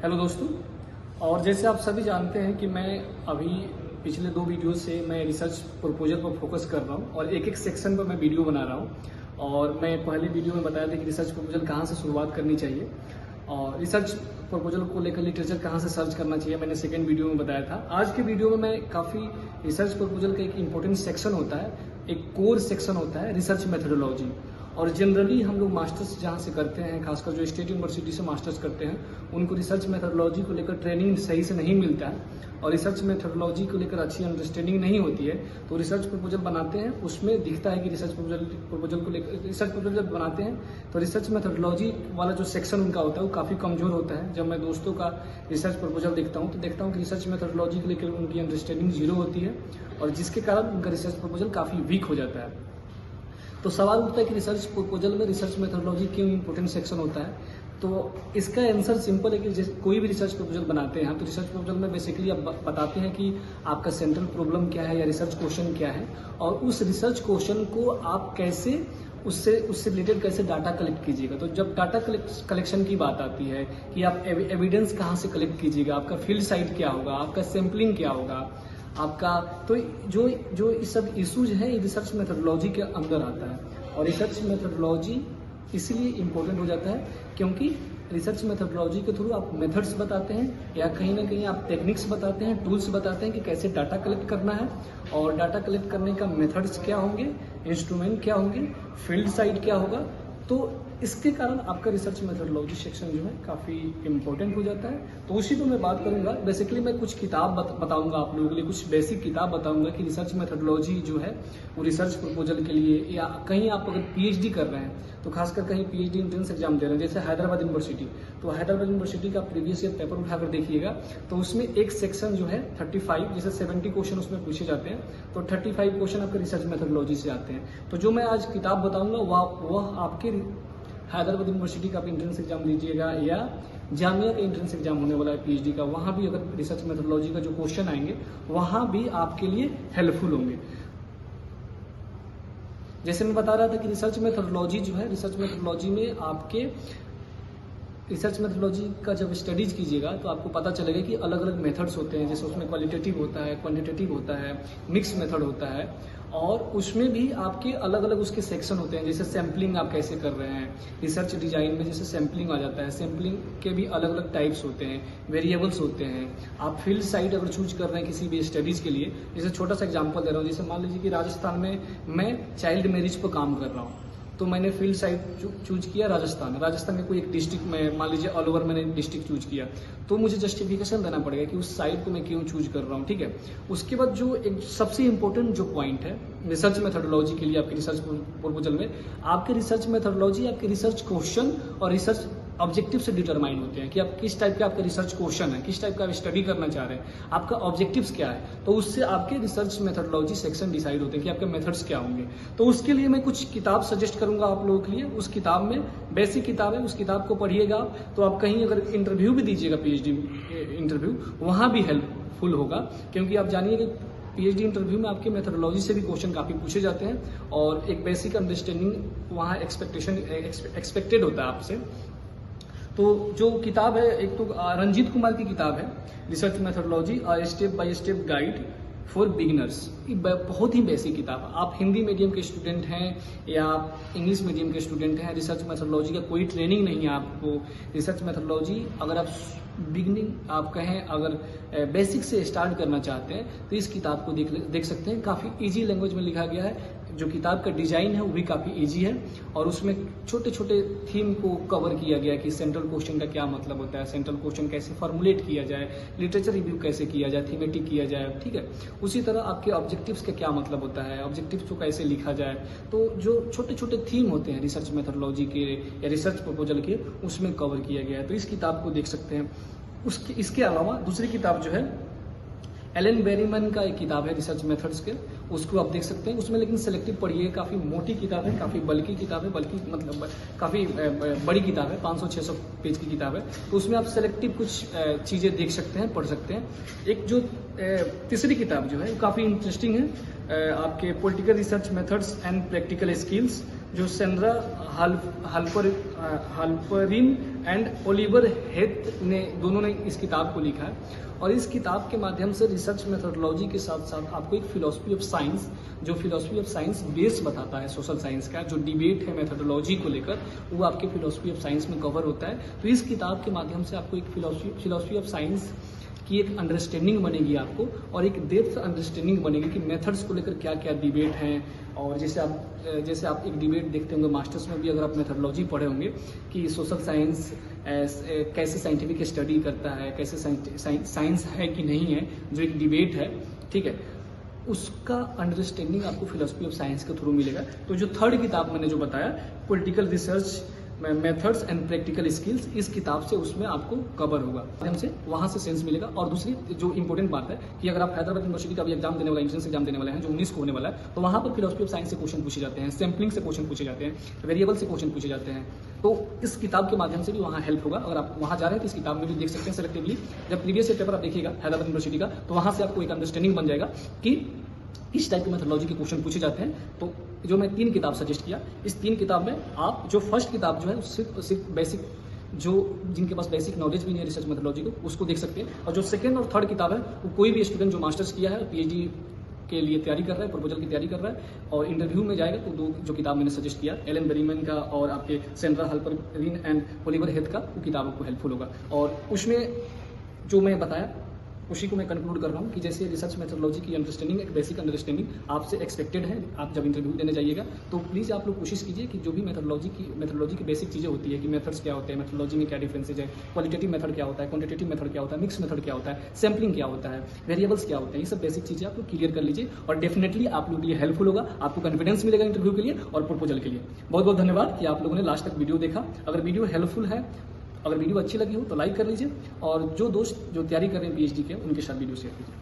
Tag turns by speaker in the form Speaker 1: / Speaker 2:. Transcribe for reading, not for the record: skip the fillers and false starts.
Speaker 1: Hello दोस्तों। और जैसे आप सभी जानते हैं कि मैं अभी पिछले 2 वीडियो से मैं रिसर्च प्रपोजल पर फोकस कर रहा हूं और एक सेक्शन पर मैं वीडियो बना रहा हूं। और मैं पहले वीडियो में बताया था कि रिसर्च प्रपोजल कहां से शुरुआत करनी चाहिए और रिसर्च प्रपोजल को लेकर लिटरेचर कहां से सर्च करना चाहिए, मैंने सेकेंड वीडियो में बताया था। आज के वीडियो में मैं काफ़ी रिसर्च प्रपोजल का एक इम्पोर्टेंट सेक्शन होता है, एक कोर सेक्शन होता है रिसर्च मेथोडोलॉजी। और जनरली हम लोग मास्टर्स जहाँ से करते हैं, खासकर जो स्टेट यूनिवर्सिटी से मास्टर्स करते हैं, उनको रिसर्च मेथोडोलॉजी को लेकर ट्रेनिंग सही से नहीं मिलता है और रिसर्च मेथोडोलॉजी को लेकर अच्छी अंडरस्टैंडिंग नहीं होती है। तो रिसर्च प्रपोजल बनाते हैं, उसमें दिखता है कि रिसर्च प्रपोजल को लेकर रिसर्च प्रपोजल जब बनाते हैं तो रिसर्च मेथोडोलॉजी वाला जो सेक्शन उनका होता है वो काफ़ी कमजोर होता है। जब मैं दोस्तों का रिसर्च प्रपोजल देखता हूँ तो देखता हूँ कि रिसर्च मेथोडोलॉजी को लेकर उनकी अंडरस्टैंडिंग जीरो होती है और जिसके कारण उनका रिसर्च प्रपोजल काफ़ी वीक हो जाता है। तो सवाल उठता है कि रिसर्च प्रपोजल में रिसर्च मेथोडोलॉजी क्यों इंपॉर्टेंट सेक्शन होता है। तो इसका आंसर सिंपल है कि जैसे कोई भी रिसर्च प्रपोजल बनाते हैं तो रिसर्च प्रपोजल में बेसिकली आप बताते हैं कि आपका सेंट्रल प्रॉब्लम क्या है या रिसर्च क्वेश्चन क्या है और उस रिसर्च क्वेश्चन को आप कैसे उससे रिलेटेड कैसे डाटा कलेक्ट कीजिएगा। तो जब डाटा कलेक्शन की बात आती है कि आप एविडेंस कहाँ से कलेक्ट कीजिएगा, आपका फील्ड साइट क्या होगा, आपका सैम्पलिंग क्या होगा आपका, तो जो ये सब इश्यूज है ये रिसर्च मेथोडोलॉजी के अंदर आता है। और रिसर्च मेथोडोलॉजी इसलिए इम्पोर्टेंट हो जाता है क्योंकि रिसर्च मेथोडोलॉजी के थ्रू आप मेथड्स बताते हैं या कहीं ना कहीं आप टेक्निक्स बताते हैं, टूल्स बताते हैं कि कैसे डाटा कलेक्ट करना है और डाटा कलेक्ट करने का मेथड्स क्या होंगे, इंस्ट्रूमेंट क्या होंगे, फील्ड साइट क्या होगा। तो इसके कारण आपका रिसर्च मेथोडोलॉजी सेक्शन जो है काफ़ी इम्पोर्टेंट हो जाता है। तो उसी पर मैं बात करूंगा। बेसिकली मैं कुछ किताब बताऊंगा आप लोगों के लिए, कुछ बेसिक किताब बताऊंगा कि रिसर्च मेथोडोलॉजी जो है वो रिसर्च प्रपोजल के लिए या कहीं आप अगर पीएचडी कर रहे हैं तो खासकर कहीं पीएचडी एंट्रेंस एग्जाम दे रहे हैं, जैसे हैदराबाद यूनिवर्सिटी, तो हैदराबाद यूनिवर्सिटी का प्रीवियस ईयर पेपर उठाकर देखिएगा तो उसमें एक सेक्शन जो है 35 जैसे 70 क्वेश्चन उसमें पूछे जाते हैं तो 35 क्वेश्चन आपके रिसर्च मेथोडोलॉजी से आते हैं। तो जो मैं आज किताब बताऊंगा वह आपके हैदराबाद यूनिवर्सिटी का आप एंट्रेंस एग्जाम दीजिएगा या जामिया का एंट्रेंस एग्जाम होने वाला है पीएचडी का, वहाँ भी अगर रिसर्च मेथोडोलॉजी का जो क्वेश्चन आएंगे वहाँ भी आपके लिए हेल्पफुल होंगे। जैसे मैं बता रहा था कि रिसर्च मेथोडोलॉजी जो है, रिसर्च मेथोडोलॉजी में आपके रिसर्च मेथोडोलॉजी का जब स्टडीज कीजिएगा तो आपको पता चलेगा कि अलग अलग मेथड्स होते हैं, जैसे उसमें क्वालिटेटिव होता है, क्वांटिटेटिव होता है, मिक्स मेथड होता है और उसमें भी आपके अलग अलग उसके सेक्शन होते हैं। जैसे सैम्पलिंग आप कैसे कर रहे हैं, रिसर्च डिजाइन में जैसे सैम्पलिंग आ जाता है, सैम्पलिंग के भी अलग अलग टाइप्स होते हैं, वेरिएबल्स होते हैं। आप फील्ड साइट अगर चूज कर रहे हैं किसी भी स्टडीज के लिए, जैसे छोटा सा एग्जाम्पल दे रहा हूँ, जैसे मान लीजिए कि राजस्थान में मैं चाइल्ड मैरिज पर काम कर रहा हूँ तो मैंने फील्ड साइट चूज किया राजस्थान में कोई एक डिस्ट्रिक्ट में, मान लीजिए ऑल ओवर मैंने डिस्ट्रिक्ट चूज किया तो मुझे जस्टिफिकेशन देना पड़ेगा कि उस साइट को मैं क्यों चूज कर रहा हूँ, ठीक है। उसके बाद जो एक सबसे इंपॉर्टेंट जो पॉइंट है रिसर्च मेथोडोलॉजी के लिए आपके रिसर्च प्रपोजल में, आपके रिसर्च मेथोडोलॉजी आपके रिसर्च क्वेश्चन और रिसर्च ऑब्जेक्टिव से डिटरमाइन होते हैं कि आप किस टाइप का आपका रिसर्च क्वेश्चन है, किस टाइप का आप स्टडी करना चाह रहे हैं, आपका ऑब्जेक्टिव्स क्या है। तो उससे आपके रिसर्च मेथोडोलॉजी सेक्शन डिसाइड होते हैं कि आपके मेथड्स क्या होंगे। तो उसके लिए मैं कुछ किताब सजेस्ट करूंगा आप लोगों के लिए। उस किताब में बेसिक किताब है, उस किताब को पढ़िएगा तो आप कहीं अगर इंटरव्यू भी दीजिएगा, पीएचडी इंटरव्यू, वहां भी हेल्पफुल होगा क्योंकि आप जानिए कि पीएचडी इंटरव्यू में आपके मेथोडोलॉजी से भी क्वेश्चन काफ़ी पूछे जाते हैं और एक बेसिक अंडरस्टैंडिंग वहाँ एक्सपेक्टेड होता है आपसे। तो जो किताब है, एक तो रंजीत कुमार की किताब है research methodology step by step guide for beginners. बहुत ही बेसिक किताब है। आप हिंदी मीडियम के स्टूडेंट हैं या आप इंग्लिश मीडियम के स्टूडेंट हैं, रिसर्च मेथोडोलॉजी का कोई ट्रेनिंग नहीं है आपको, रिसर्च मेथोडोलॉजी अगर आप बिगनिंग आप कहें अगर बेसिक से स्टार्ट करना चाहते हैं तो इस किताब को देख सकते हैं। काफ़ी इजी लैंग्वेज में लिखा गया है, जो किताब का डिजाइन है वो भी काफ़ी इजी है और उसमें छोटे छोटे थीम को कवर किया गया कि सेंट्रल क्वेश्चन का क्या मतलब होता है, सेंट्रल क्वेश्चन कैसे फॉर्मुलेट किया जाए, लिटरेचर रिव्यू कैसे किया जाए, थीमेटिक किया जाए, ठीक है। उसी तरह आपके ऑब्जेक्टिव्स का क्या मतलब होता है, ऑब्जेक्टिव्स को कैसे लिखा जाए। तो जो छोटे छोटे थीम होते हैं रिसर्च मेथोडोलॉजी के या रिसर्च प्रपोजल के, उसमें कवर किया गया है। तो इस किताब को देख सकते हैं। इसके अलावा दूसरी किताब जो है एलन बेरीमैन का एक किताब है रिसर्च मेथड्स के, उसको आप देख सकते हैं। उसमें लेकिन सेलेक्टिव पढ़िए, काफ़ी मोटी किताब है, काफ़ी बल्कि किताब है, बल्कि मतलब काफ़ी बड़ी किताब है, 500-600 पेज की किताब है। तो उसमें आप सेलेक्टिव कुछ चीज़ें देख सकते हैं, पढ़ सकते हैं। एक जो तीसरी किताब जो है वो काफ़ी इंटरेस्टिंग है, आपके political research methods and practical skills, जो सेंड्रा हाल्परिन एंड ओलिवर हेथ ने दोनों ने इस किताब को लिखा है। और इस किताब के माध्यम से रिसर्च मेथोडोलॉजी के साथ साथ आपको एक फिलॉसफी ऑफ साइंस, जो फिलॉसफी ऑफ साइंस बेस बताता है सोशल साइंस का, जो डिबेट है मेथोडोलॉजी को लेकर, वो आपके फिलॉसफी ऑफ साइंस में कवर होता है। तो इस किताब के माध्यम से आपको एक फिलॉसफी ऑफ साइंस की एक अंडरस्टैंडिंग बनेगी आपको, और एक डेप्थ अंडरस्टैंडिंग बनेगी कि मेथड्स को लेकर क्या क्या डिबेट हैं। और जैसे आप एक डिबेट देखते होंगे मास्टर्स में भी, अगर आप मेथोडोलॉजी पढ़े होंगे कि सोशल साइंस कैसे साइंटिफिक स्टडी करता है, कैसे साइंस है कि नहीं है, जो एक डिबेट है, ठीक है, उसका अंडरस्टैंडिंग आपको फिलॉसफी ऑफ साइंस के थ्रू मिलेगा। तो जो थर्ड किताब मैंने जो बताया, political research methods and practical skills, इस किताब से उसमें आपको कवर होगा, हमसे वहाँ से सेंस मिलेगा। और दूसरी जो इंपॉर्टेंट बात है कि अगर आप हैदराबाद यूनिवर्सिटी का भी एग्जाम देने वाला, एंट्रेंस एग्जाम देने वाले हैं, जो 19 को होने वाला है, तो वहाँ पर फिलॉसफी ऑफ साइंस से क्वेश्चन पूछे जाते हैं, सैम्पलिंग से क्वेश्चन पूछे जाते हैं, वेरिएबल से क्वेश्चन पूछे जाते हैं। तो इस किताब के माध्यम से भी वहाँ हेल्प होगा। अगर आप वहाँ जा रहे हैं तो इस किताब में भी देख सकते हैं सेलेक्टिवली। जब प्रीवियस ईयर पेपर आप देखिएगा हैदराबाद यूनिवर्सिटी का, तो वहाँ से आपको एक अंडरस्टैंडिंग बन जाएगा कि इस टाइप की मेथोडोलॉजी के क्वेश्चन पूछे जाते हैं। तो जो मैं 3 किताब सजेस्ट किया, इस 3 किताब में आप जो फर्स्ट किताब जो है सिर्फ बेसिक, जो जिनके पास बेसिक नॉलेज भी नहीं है रिसर्च मेथोडोलॉजी को, उसको देख सकते हैं। और जो सेकंड और थर्ड किताब है, वो कोई भी स्टूडेंट जो मास्टर्स किया है, पीएचडी के लिए तैयारी कर रहा है, प्रपोजल की तैयारी कर रहा है और इंटरव्यू में जाएगा, तो 2 जो किताब मैंने सजेस्ट किया, एलन बेरीमैन का और आपके सेंड्रा हल्पररिन एंड ओलिवर हेथ का, वो किताब आपको हेल्पफुल होगा। और उसमें जो मैं बताया उसी को मैं कंक्लूड कर रहा हूँ कि जैसे रिसर्च मेथोडोलॉजी की अंडरस्टैंडिंग, एक बेसिक अंडरस्टैंडिंग आपसे एक्सपेक्टेड है। आप जब इंटरव्यू देने जाइएगा तो प्लीज़ आप लोग कोशिश कीजिए कि जो भी मेथोडोलॉजी की बेसिक चीज़ें होती है कि मेथड्स क्या होते हैं, मेथोडोलॉजी में क्या डिफरेंसेज है, क्वालिटेटिव मेथड क्या होता है, क्वांटिटेटिव मेथड क्या होता है, मिक्स मेथड क्या होता है, सैम्पलिंग क्या होता है, वेरिएबल्स क्या होते हैं, ये सब बेसिक चीज़ें आप लोग क्लियर कर लीजिए। और डेफिनेटली आप लोग के लिए हेल्पफुल होगा, आपको कॉन्फिडेंस मिलेगा इंटरव्यू के लिए और प्रपोजल के लिए। बहुत बहुत धन्यवाद कि आप लोगों ने लास्ट तक वीडियो देखा। अगर वीडियो हेल्पफुल है, अगर वीडियो अच्छी लगी हो तो लाइक कर लीजिए, और जो दोस्त जो तैयारी कर रहे हैं पीएचडी के, उनके साथ वीडियो शेयर कीजिए।